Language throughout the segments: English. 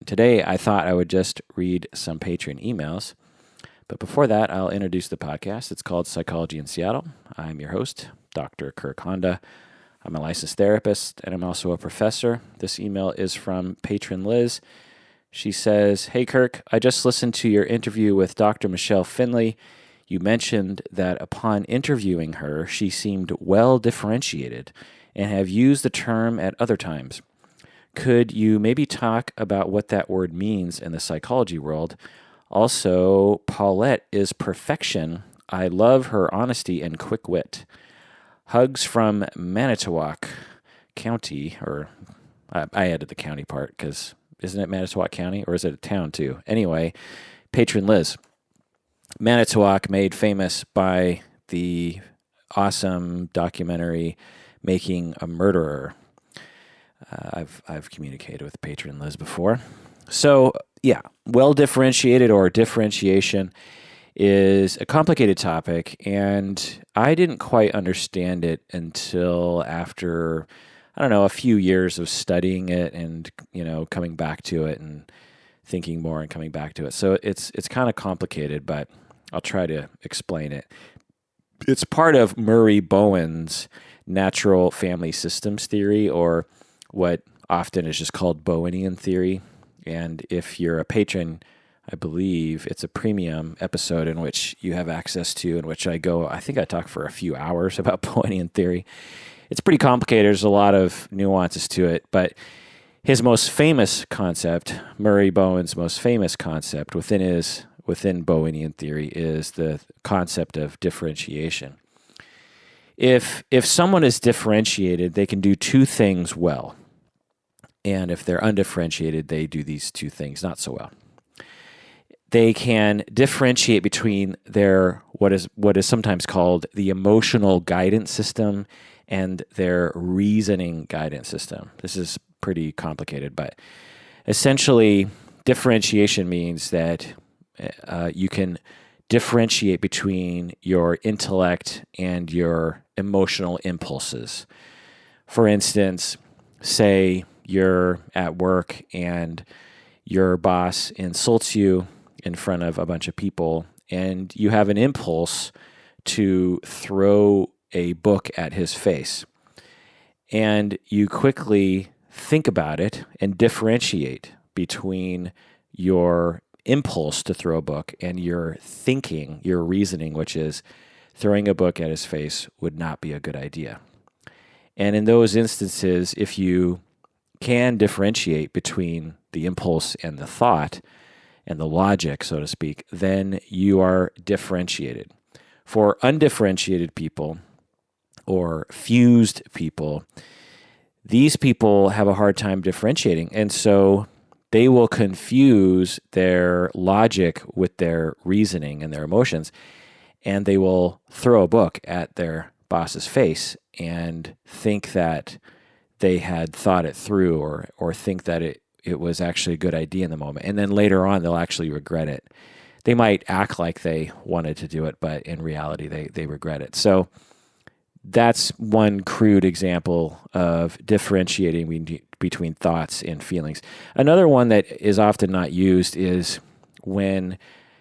Today, I thought I would just read some Patreon emails. But before that, I'll introduce the podcast. It's called Psychology in Seattle. I'm your host, Dr. Kirk Honda. I'm a licensed therapist, and I'm also a professor. This email is from patron Liz. She says, "Hey, Kirk, I just listened to your interview with Dr. Michelle Finley. You mentioned that upon interviewing her, she seemed well differentiated and have used the term at other times. Could you maybe talk about what that word means in the psychology world? Also, Paulette is perfection. I love her honesty and quick wit. Hugs from Manitowoc County," or I added the county part because isn't it Manitowoc County, or is it a town too? Anyway, patron Liz. Manitowoc, made famous by the awesome documentary Making a Murderer. I've communicated with patron Liz before. So, yeah, well-differentiated or differentiation is a complicated topic, and I didn't quite understand it until after, a few years of studying it and, coming back to it and thinking more and coming back to it. So it's kind of complicated, but I'll try to explain it. It's part of Murray Bowen's natural family systems theory, or what often is just called Bowenian theory. And if you're a patron, I believe it's a premium episode in which you have access to, in which I think I talk for a few hours about Bowenian theory. It's pretty complicated. There's a lot of nuances to it, but his most famous concept, Murray Bowen's most famous concept within Bowenian theory, is the concept of differentiation. If someone is differentiated, they can do two things well. And if they're undifferentiated, they do these two things not so well. They can differentiate between their what is sometimes called the emotional guidance system and their reasoning guidance system. This is pretty complicated, but essentially differentiation means that you can differentiate between your intellect and your emotional impulses. For instance, say you're at work and your boss insults you in front of a bunch of people, and you have an impulse to throw a book at his face. And you quickly think about it and differentiate between your impulse to throw a book and your thinking, your reasoning, which is throwing a book at his face would not be a good idea. And in those instances, if you can differentiate between the impulse and the thought and the logic, so to speak, then you are differentiated. For undifferentiated people or fused people, these people have a hard time differentiating, and so they will confuse their logic with their reasoning and their emotions, and they will throw a book at their boss's face and think that they had thought it through, or think that it was actually a good idea in the moment. And then later on, they'll actually regret it. They might act like they wanted to do it, but in reality, they regret it. So that's one crude example of differentiating between thoughts and feelings. Another one that is often not used is when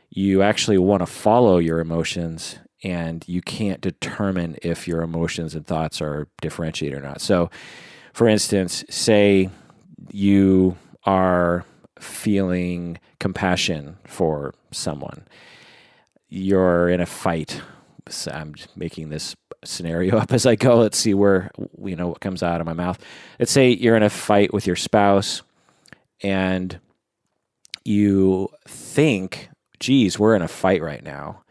you actually want to follow your emotions and you can't determine if your emotions and thoughts are differentiated or not. So, for instance, say you are feeling compassion for someone. You're in a fight. So I'm making this scenario up as I go. Let's see what comes out of my mouth. Let's say you're in a fight with your spouse and you think, geez, we're in a fight right now,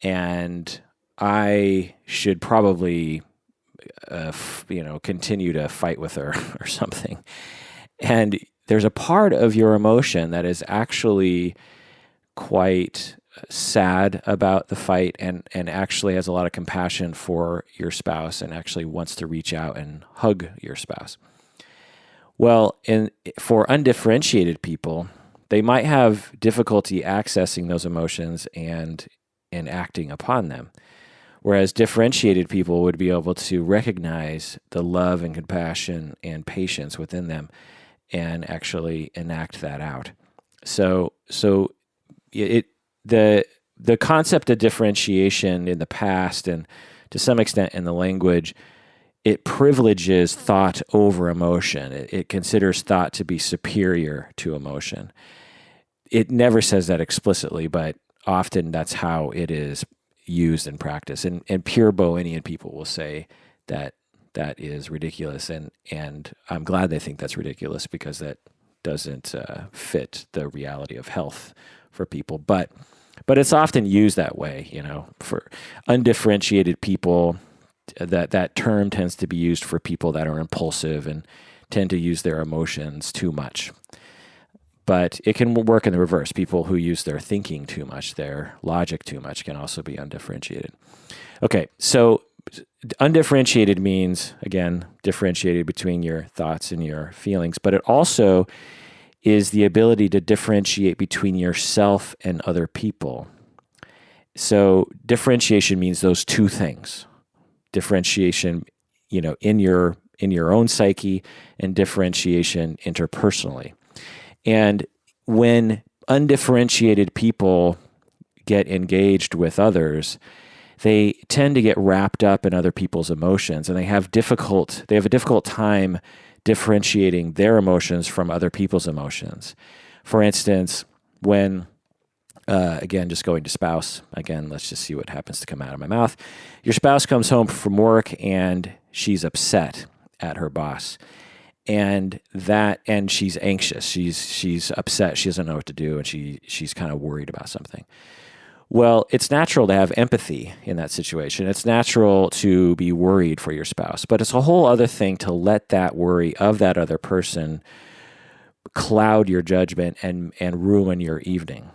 and I should probably continue to fight with her or something. And there's a part of your emotion that is actually quite sad about the fight and actually has a lot of compassion for your spouse and actually wants to reach out and hug your spouse. Well, for undifferentiated people, they might have difficulty accessing those emotions and acting upon them. Whereas differentiated people would be able to recognize the love and compassion and patience within them and actually enact that out. So the concept of differentiation in the past, and to some extent in the language, it privileges thought over emotion. It considers thought to be superior to emotion. It never says that explicitly, but often that's how it is used in practice. And pure Bowenian people will say that that is ridiculous. And I'm glad they think that's ridiculous, because that doesn't fit the reality of health for people. But it's often used that way, for undifferentiated people. That term tends to be used for people that are impulsive and tend to use their emotions too much. But it can work in the reverse. People who use their thinking too much, their logic too much, can also be undifferentiated. Okay, so undifferentiated means, again, differentiated between your thoughts and your feelings, but it also is the ability to differentiate between yourself and other people. So differentiation means those two things. Differentiation, in your own psyche, and differentiation interpersonally. And when undifferentiated people get engaged with others, they tend to get wrapped up in other people's emotions, and they have a difficult time differentiating their emotions from other people's emotions. For instance, when again, just going to spouse. Again, let's just see what happens to come out of my mouth. Your spouse comes home from work and she's upset at her boss, and she's anxious. She's upset. She doesn't know what to do, and she's kind of worried about something. Well, it's natural to have empathy in that situation. It's natural to be worried for your spouse, but it's a whole other thing to let that worry of that other person cloud your judgment and ruin your evening.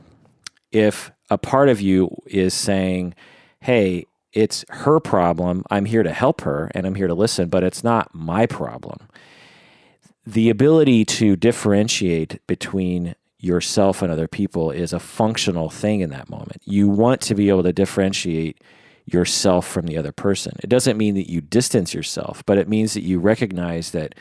If a part of you is saying, hey, it's her problem, I'm here to help her and I'm here to listen, but it's not my problem. The ability to differentiate between yourself and other people is a functional thing in that moment. You want to be able to differentiate yourself from the other person. It doesn't mean that you distance yourself, but it means that you recognize that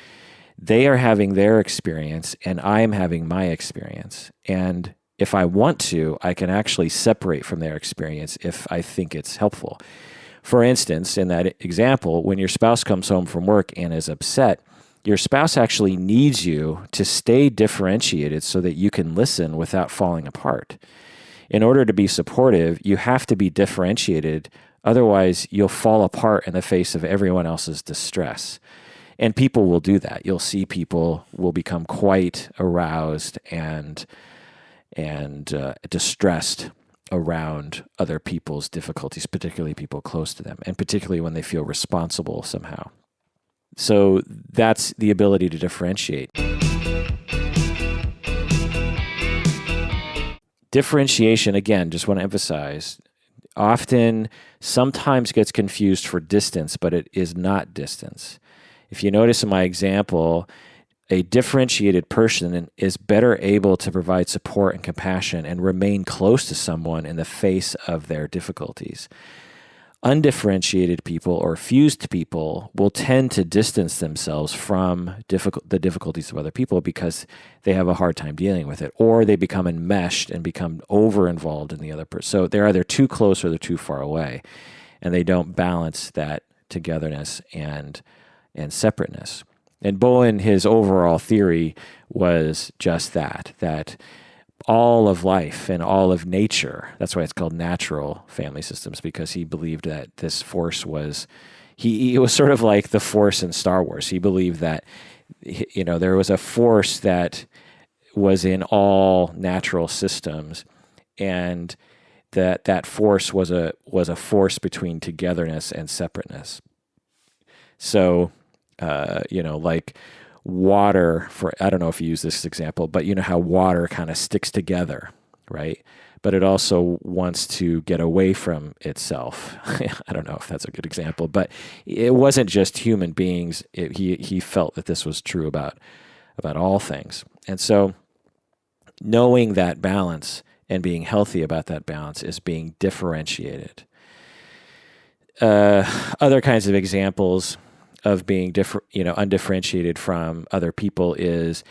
they are having their experience and I am having my experience. And if I want to, I can actually separate from their experience if I think it's helpful. For instance, in that example, when your spouse comes home from work and is upset, your spouse actually needs you to stay differentiated so that you can listen without falling apart. In order to be supportive, you have to be differentiated. Otherwise, you'll fall apart in the face of everyone else's distress. And people will do that. You'll see people will become quite aroused and distressed around other people's difficulties, particularly people close to them, and particularly when they feel responsible somehow. So that's the ability to differentiate. Differentiation, again, just want to emphasize, sometimes gets confused for distance, but it is not distance. If you notice in my example, a differentiated person is better able to provide support and compassion and remain close to someone in the face of their difficulties. Undifferentiated people or fused people will tend to distance themselves from the difficulties of other people because they have a hard time dealing with it, or they become enmeshed and become over-involved in the other person. So they're either too close or they're too far away, and they don't balance that togetherness and separateness. And Bowen, his overall theory was just that all of life and all of nature, that's why it's called natural family systems, because he believed that this force was, he was sort of like the force in Star Wars. He believed that, there was a force that was in all natural systems, and that force was a force between togetherness and separateness. So, like water, I don't know if you use this example, but you know how water kind of sticks together, right? But it also wants to get away from itself. I don't know if that's a good example, but it wasn't just human beings. He felt that this was true about all things. And so knowing that balance and being healthy about that balance is being differentiated. Other kinds of examples of being undifferentiated from other people is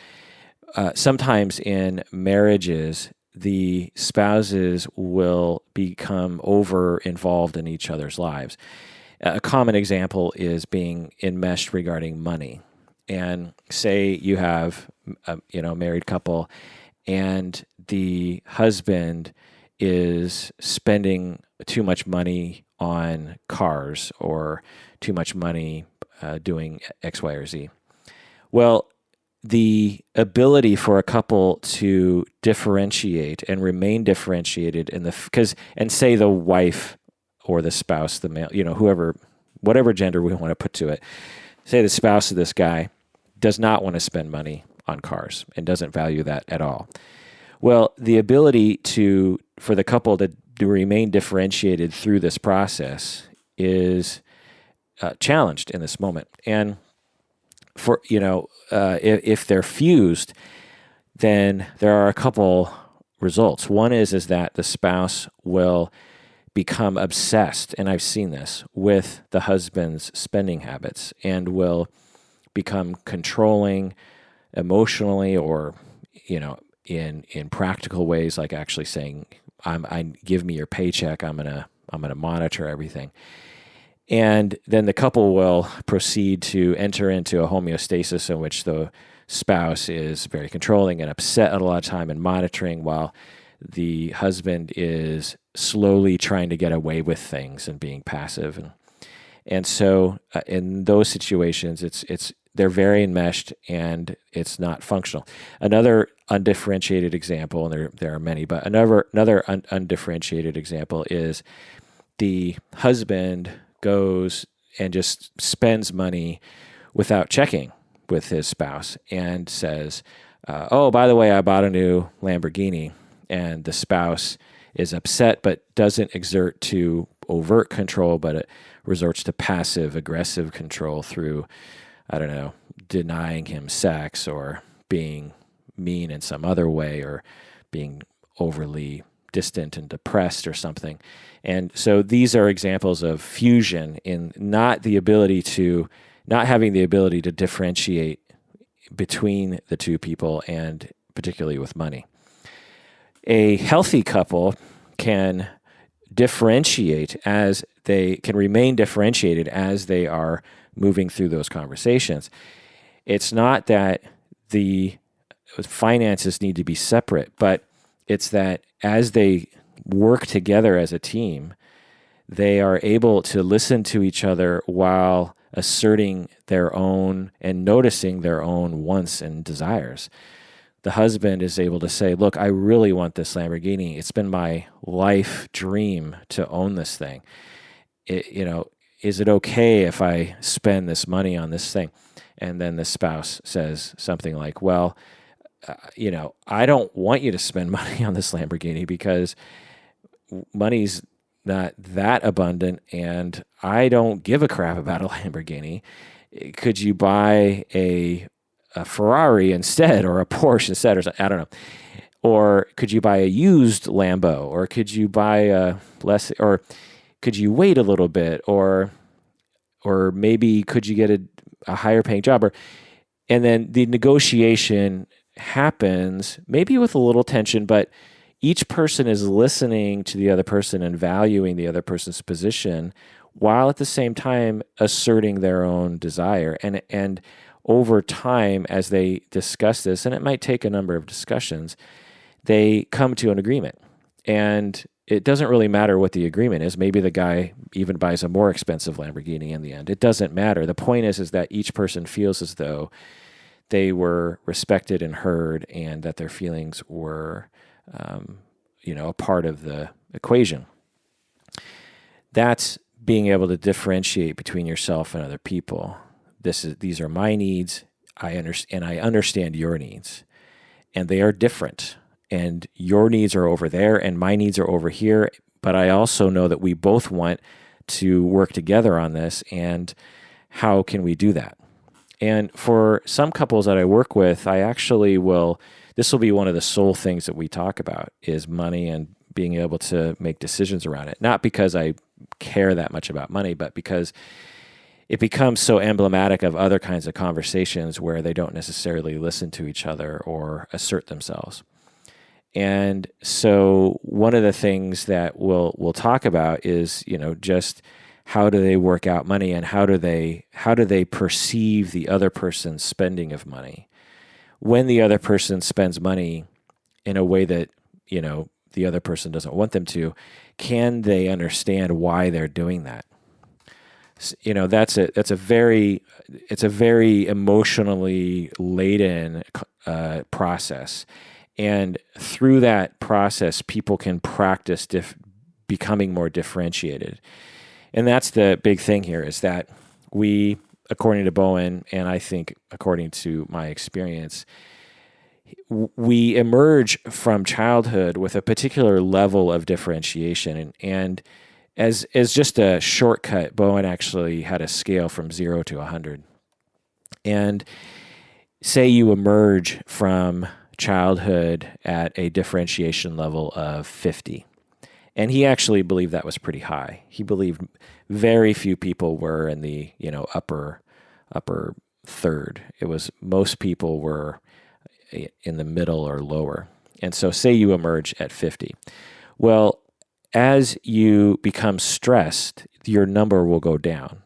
sometimes in marriages, the spouses will become over involved in each other's lives. A common example is being enmeshed regarding money. And say you have a married couple, and the husband is spending too much money on cars or too much money doing X, Y, or Z. Well, the ability for a couple to differentiate and remain differentiated and say the wife or the spouse, the male, whoever, whatever gender we want to put to it, say the spouse of this guy does not want to spend money on cars and doesn't value that at all. Well, the ability for the couple to remain differentiated through this process is challenged in this moment. And for if they're fused, then there are a couple results. One is that the spouse will become obsessed, and I've seen this, with the husband's spending habits, and will become controlling emotionally, or in practical ways, like actually saying, give me your paycheck, I'm gonna monitor everything. And then the couple will proceed to enter into a homeostasis in which the spouse is very controlling and upset a lot of time and monitoring, while the husband is slowly trying to get away with things and being passive. And so in those situations, they're very enmeshed and it's not functional. Another undifferentiated example, and there are many, but another undifferentiated example is the husband goes and just spends money without checking with his spouse and says, oh, by the way, I bought a new Lamborghini. And the spouse is upset, but doesn't exert to overt control, but it resorts to passive aggressive control through, denying him sex, or being mean in some other way, or being overly distant and depressed or something. And so these are examples of fusion in not having the ability to differentiate between the two people, and particularly with money. A healthy couple can remain differentiated as they are moving through those conversations. It's not that the finances need to be separate, but it's that as they work together as a team, they are able to listen to each other while asserting their own and noticing their own wants and desires. The husband is able to say, look, I really want this Lamborghini. It's been my life dream to own this thing. Is it okay if I spend this money on this thing? And then the spouse says something like, well, I don't want you to spend money on this Lamborghini because money's not that abundant and I don't give a crap about a Lamborghini. Could you buy a Ferrari instead, or a Porsche instead, or something? I don't know. Or could you buy a used Lambo, or could you buy or could you wait a little bit, or maybe could you get a higher paying job? And then the negotiation happens, maybe with a little tension, but each person is listening to the other person and valuing the other person's position, while at the same time asserting their own desire. And over time, as they discuss this, and it might take a number of discussions, they come to an agreement. And it doesn't really matter what the agreement is. Maybe the guy even buys a more expensive Lamborghini in the end. It doesn't matter. The point is that each person feels as though they were respected and heard, and that their feelings were, a part of the equation. That's being able to differentiate between yourself and other people. These are my needs. I understand your needs, and they are different. And your needs are over there, and my needs are over here. But I also know that we both want to work together on this. And how can we do that? And for some couples that I work with, this will be one of the sole things that we talk about, is money and being able to make decisions around it. Not because I care that much about money, but because it becomes so emblematic of other kinds of conversations where they don't necessarily listen to each other or assert themselves. And so one of the things that we'll talk about is, just how do they work out money, and how do they perceive the other person's spending of money? When the other person spends money in a way that, the other person doesn't want them to, can they understand why they're doing that? That's a very emotionally laden process. And through that process, people can practice becoming more differentiated. And that's the big thing here, is that we, according to Bowen, and I think according to my experience, we emerge from childhood with a particular level of differentiation. And as just a shortcut, Bowen actually had a scale from 0 to 100. And say you emerge from childhood at a differentiation level of 50. And he actually believed that was pretty high. He believed very few people were in the, upper third. It was, most people were in the middle or lower. And so say you emerge at 50. Well, as you become stressed, your number will go down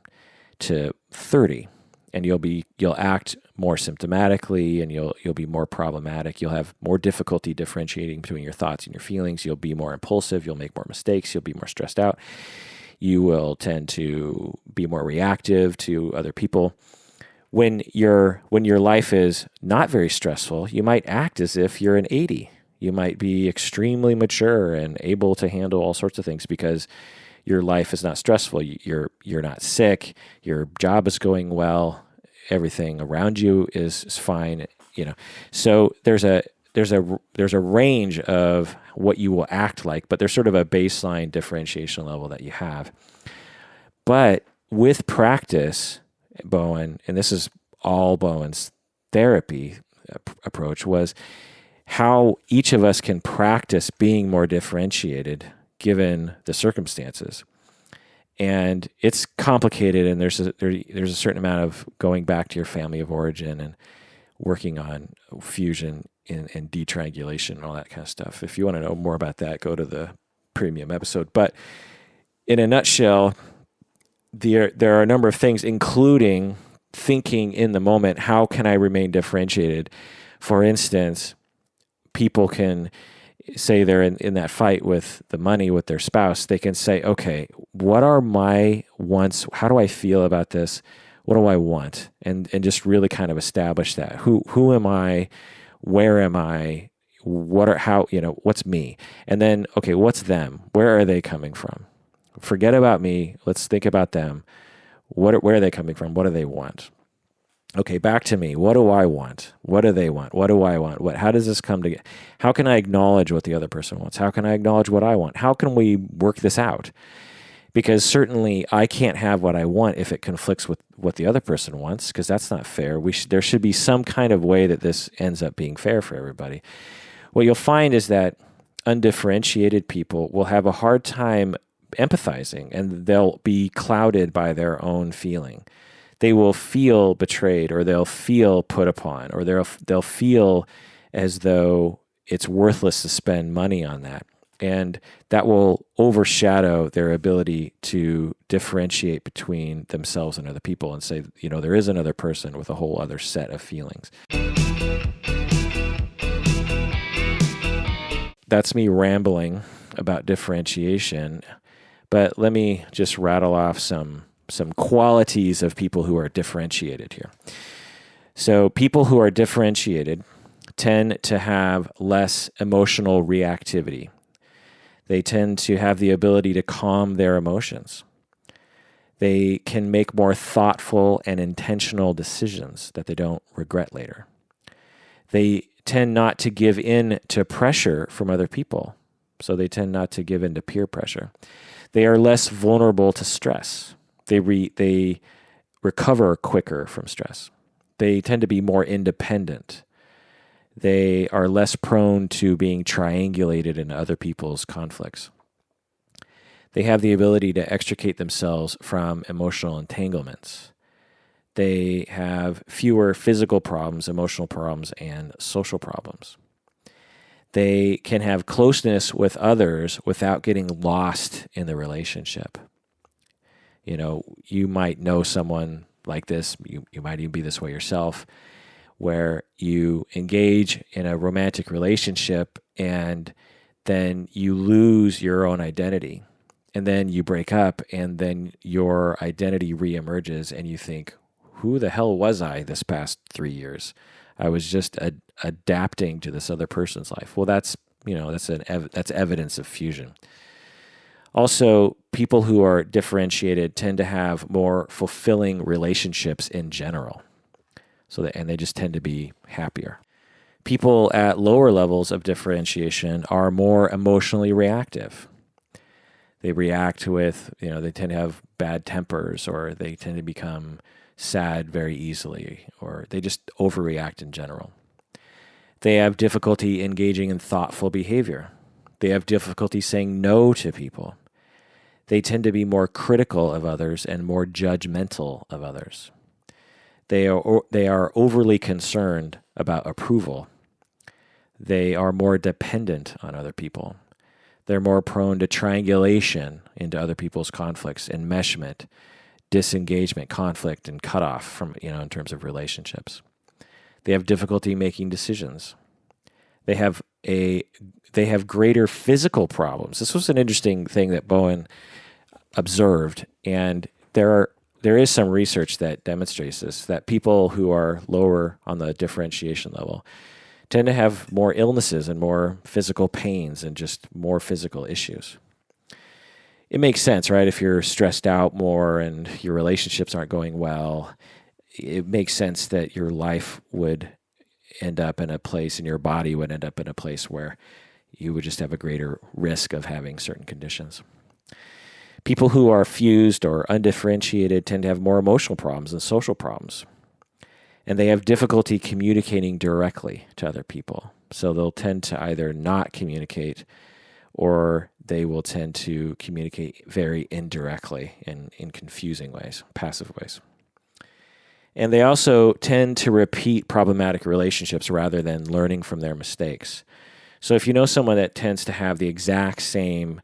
to 30, and you'll act more symptomatically, and you'll be more problematic. You'll have more difficulty differentiating between your thoughts and your feelings. You'll be more impulsive. You'll make more mistakes. You'll be more stressed out. You will tend to be more reactive to other people. When your life is not very stressful, you might act as if you're an 80. You might be extremely mature and able to handle all sorts of things because your life is not stressful. You're not sick. Your job is going well. Everything around you is fine. So there's a range of what you will act like, but there's sort of a baseline differentiation level that you have. But with practice, Bowen, and this is all Bowen's therapy approach, was how each of us can practice being more differentiated given the circumstances. And it's complicated, and there's a certain amount of going back to your family of origin and working on fusion and detriangulation and all that kind of stuff. If you want to know more about that, go to the premium episode. But in a nutshell, there are a number of things, including thinking in the moment, how can I remain differentiated? For instance, people can say they're in that fight with the money with their spouse. They can say, okay, what are my wants? How do I feel about this? What do I want? And just really kind of establish that. Who am I? Where am I? What's me? And then, okay, what's them? Where are they coming from? Forget about me. Let's think about them. Where are they coming from? What do they want? Okay, back to me. What do I want? What do they want? What do I want? How does this come together? How can I acknowledge what the other person wants? How can I acknowledge what I want? How can we work this out? Because certainly I can't have what I want if it conflicts with what the other person wants, because that's not fair. There should be some kind of way that this ends up being fair for everybody. What you'll find is that undifferentiated people will have a hard time empathizing, and they'll be clouded by their own feeling. They will feel betrayed, or they'll feel put upon, or they'll feel as though it's worthless to spend money on that. And that will overshadow their ability to differentiate between themselves and other people and say, there is another person with a whole other set of feelings. That's me rambling about differentiation, but let me just rattle off some qualities of people who are differentiated here. So people who are differentiated tend to have less emotional reactivity. They tend to have the ability to calm their emotions. They can make more thoughtful and intentional decisions that they don't regret later. They tend not to give in to pressure from other people, so they tend not to give in to peer pressure. They are less vulnerable to stress. They recover quicker from stress. They tend to be more independent. They are less prone to being triangulated in other people's conflicts. They have the ability to extricate themselves from emotional entanglements. They have fewer physical problems, emotional problems, and social problems. They can have closeness with others without getting lost in the relationship. You might know someone like this, you might even be this way yourself, where you engage in a romantic relationship and then you lose your own identity. And then you break up and then your identity reemerges and you think, who the hell was I this past 3 years? I was just adapting to this other person's life. Well, that's evidence of fusion. Also, people who are differentiated tend to have more fulfilling relationships in general. And they just tend to be happier. People at lower levels of differentiation are more emotionally reactive. They react with, they tend to have bad tempers, or they tend to become sad very easily, or they just overreact in general. They have difficulty engaging in thoughtful behavior. They have difficulty saying no to people. They tend to be more critical of others and more judgmental of others. They are overly concerned about approval. They are more dependent on other people. They're more prone to triangulation into other people's conflicts, enmeshment, disengagement, conflict, and cutoff from, in terms of relationships. They have difficulty making decisions. They have greater physical problems. This was an interesting thing that Bowen observed, and there is some research that demonstrates this, that people who are lower on the differentiation level tend to have more illnesses and more physical pains and just more physical issues. It makes sense, right? If you're stressed out more and your relationships aren't going well, it makes sense that your life would end up in a place, and your body would end up in a place where you would just have a greater risk of having certain conditions. People who are fused or undifferentiated tend to have more emotional problems and social problems. And they have difficulty communicating directly to other people. So they'll tend to either not communicate, or they will tend to communicate very indirectly in confusing ways, passive ways. And they also tend to repeat problematic relationships rather than learning from their mistakes. So if you know someone that tends to have the exact same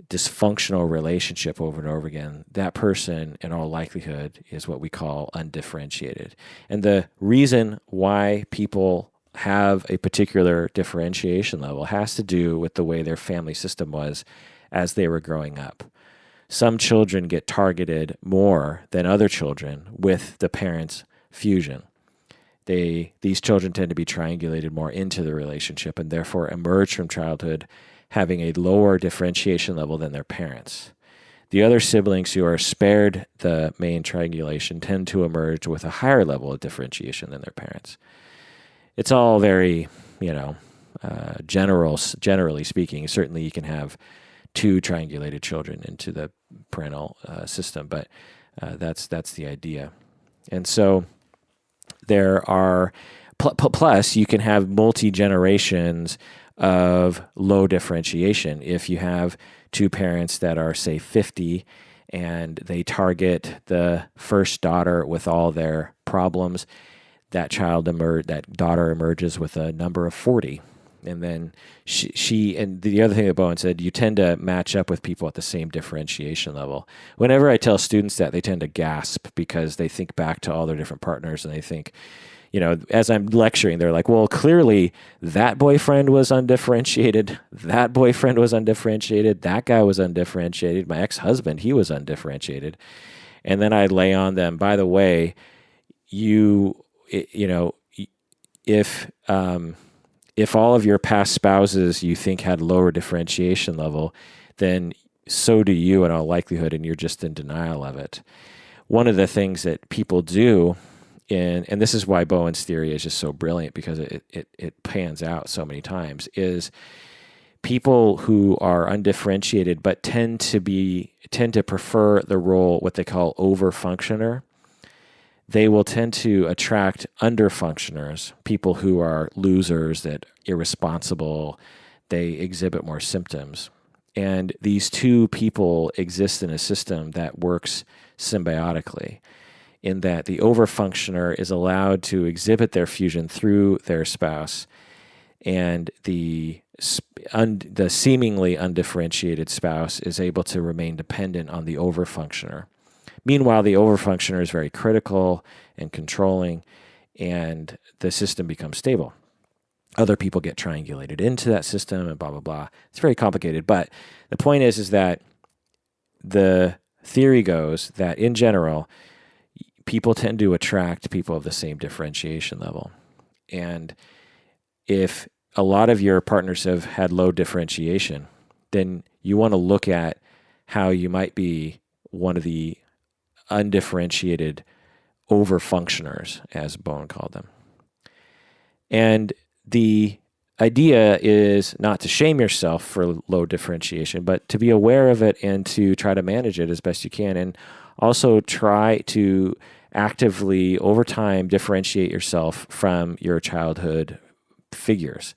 dysfunctional relationship over and over again, that person in all likelihood is what we call undifferentiated. And the reason why people have a particular differentiation level has to do with the way their family system was as they were growing up. Some children get targeted more than other children with the parents' fusion. These children tend to be triangulated more into the relationship and therefore emerge from childhood having a lower differentiation level than their parents. The other siblings who are spared the main triangulation tend to emerge with a higher level of differentiation than their parents. It's all very, generally speaking. Certainly you can have two triangulated children into the parental system, but that's the idea. And so there are, plus you can have multi-generations of low differentiation. If you have two parents that are, say, 50, and they target the first daughter with all their problems, that daughter emerges with a number of 40. And then she and the other thing that Bowen said, you tend to match up with people at the same differentiation level. Whenever I tell students that, they tend to gasp because they think back to all their different partners and they think, as I'm lecturing, they're like, well, clearly that boyfriend was undifferentiated. That boyfriend was undifferentiated. That guy was undifferentiated. My ex-husband, he was undifferentiated. And then I lay on them, by the way, if all of your past spouses you think had lower differentiation level, then so do you in all likelihood, and you're just in denial of it. One of the things that people do, and this is why Bowen's theory is just so brilliant, because it pans out so many times, is people who are undifferentiated but tend to prefer the role, what they call overfunctioner. They will tend to attract underfunctioners, people who are losers, that irresponsible, they exhibit more symptoms. And these two people exist in a system that works symbiotically. in that the overfunctioner is allowed to exhibit their fusion through their spouse, and the seemingly undifferentiated spouse is able to remain dependent on the overfunctioner. Meanwhile, the overfunctioner is very critical and controlling, and the system becomes stable. Other people get triangulated into that system and blah, blah, blah. It's very complicated, but the point is that the theory goes that in general, people tend to attract people of the same differentiation level. And if a lot of your partners have had low differentiation, then you want to look at how you might be one of the undifferentiated overfunctioners, as Bowen called them. And the idea is not to shame yourself for low differentiation, but to be aware of it and to try to manage it as best you can. And also try to actively, over time, differentiate yourself from your childhood figures.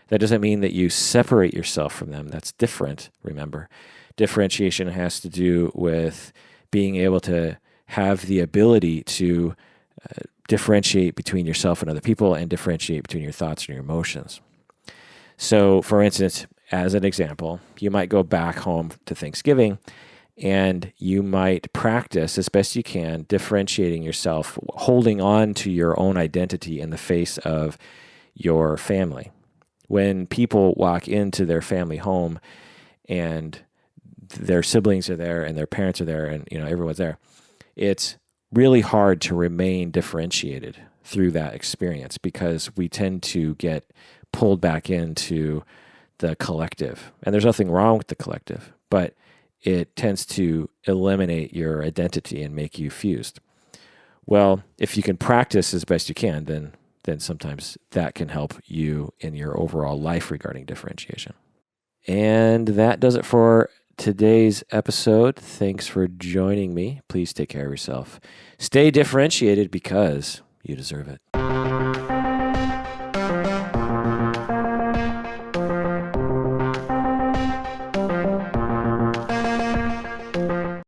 That doesn't mean that you separate yourself from them. That's different, remember. Differentiation has to do with being able to have the ability to differentiate between yourself and other people and differentiate between your thoughts and your emotions. So, for instance, as an example, you might go back home to Thanksgiving and you might practice as best you can differentiating yourself, holding on to your own identity in the face of your family. When people walk into their family home and their siblings are there and their parents are there and everyone's there, it's really hard to remain differentiated through that experience because we tend to get pulled back into the collective. And there's nothing wrong with the collective, but it tends to eliminate your identity and make you fused. Well, if you can practice as best you can, then sometimes that can help you in your overall life regarding differentiation. And that does it for today's episode. Thanks for joining me. Please take care of yourself. Stay differentiated because you deserve it.